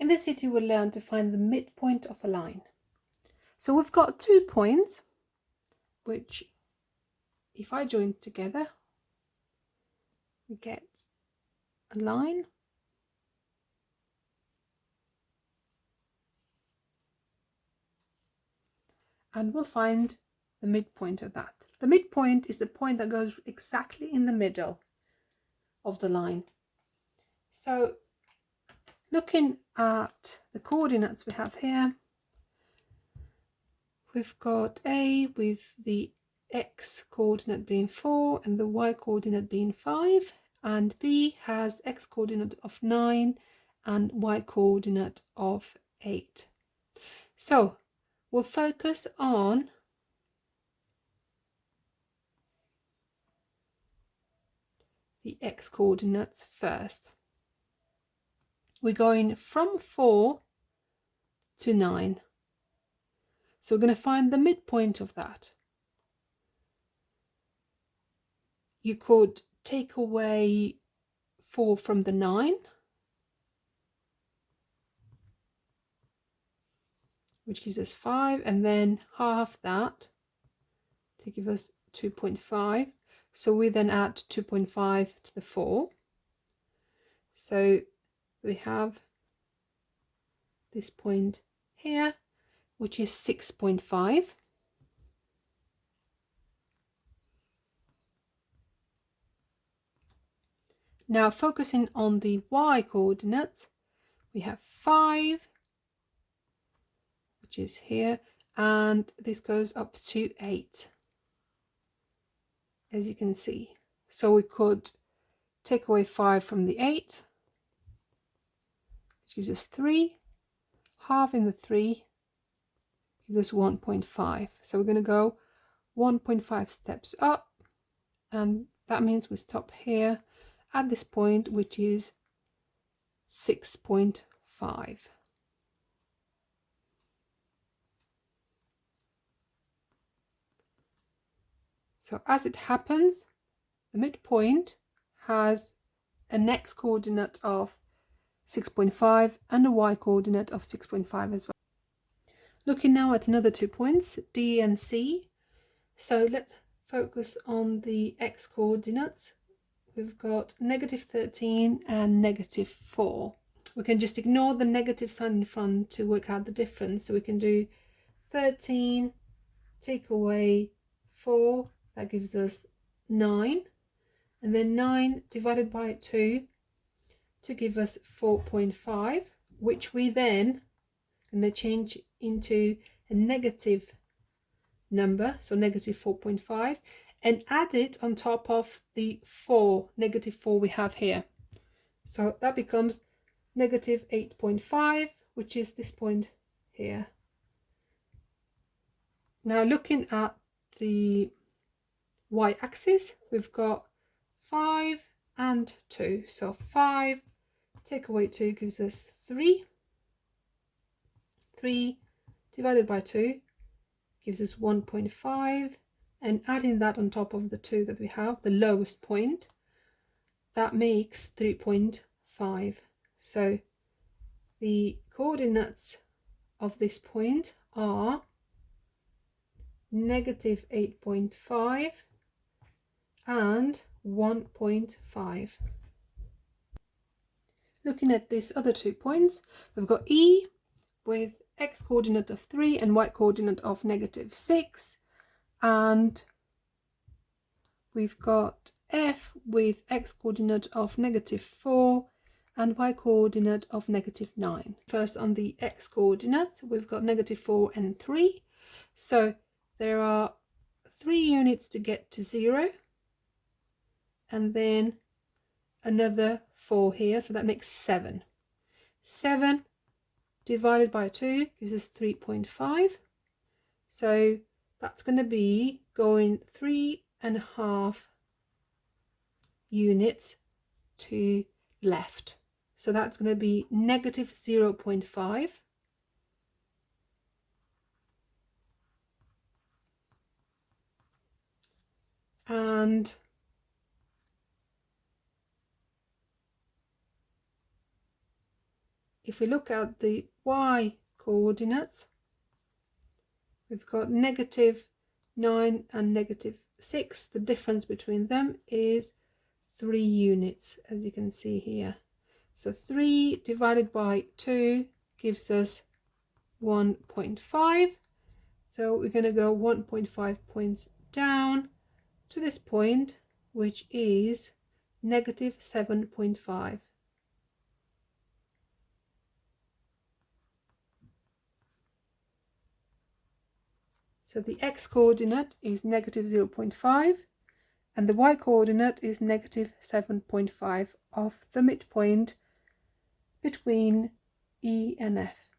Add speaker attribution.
Speaker 1: In this video we'll learn to find the midpoint of a line. So we've got 2 points which, if I join together, we get a line. And we'll find the midpoint of that. The midpoint is the point that goes exactly in the middle of the line. So looking at the coordinates we have here, we've got A with the x coordinate being 4 and the y coordinate being 5, and B has x coordinate of 9 and y coordinate of 8. So we'll focus on the x coordinates first. We're going from 4 to 9. So we're going to find the midpoint of that. You could take away 4 from the 9, which gives us 5, and then half that to give us 2.5. So we then add 2.5 to the 4. So we have this point here, which is 6.5. Now focusing on the y coordinates, we have 5, which is here, and this goes up to 8, as you can see. So we could take away 5 from the 8, which gives us 3. Halving the 3 gives us 1.5. So we're going to go 1.5 steps up, and that means we stop here at this point, which is 6.5. So as it happens, the midpoint has an x coordinate of 6.5 and a y coordinate of 6.5 as well. Looking now at another 2 points, D and C. So let's focus on the x coordinates. We've got -13 and -4. We can just ignore the negative sign in front to work out the difference. So we can do 13, take away 4, that gives us 9, and then 9 divided by 2 to give us 4.5, which we then going to change into a negative number, so -4.5, and add it on top of the -4 we have here. So that becomes -8.5, which is this point here. Now looking at the y-axis, we've got 5 and 2. So 5 take away 2 gives us 3. 3 divided by 2 gives us 1.5, and adding that on top of the 2 that we have, the lowest point, that makes 3.5. So the coordinates of this point are -8.5 and 1.5. Looking at these other 2 points, we've got E with x coordinate of 3 and y coordinate of -6, and we've got F with x coordinate of -4 and y coordinate of -9. First, on the x coordinates, we've got -4 and 3. So there are 3 units to get to 0, and then another 4 here, so that makes 7. 7 divided by 2 gives us 3.5. So that's going to be going 3.5 units to left. So that's going to be -0.5. And if we look at the y coordinates, we've got -9 and -6. The difference between them is 3 units, as you can see here. So 3 divided by 2 gives us 1.5. So we're going to go 1.5 points down to this point, which is -7.5. So the x-coordinate is -0.5 and the y-coordinate is -7.5 of the midpoint between E and F.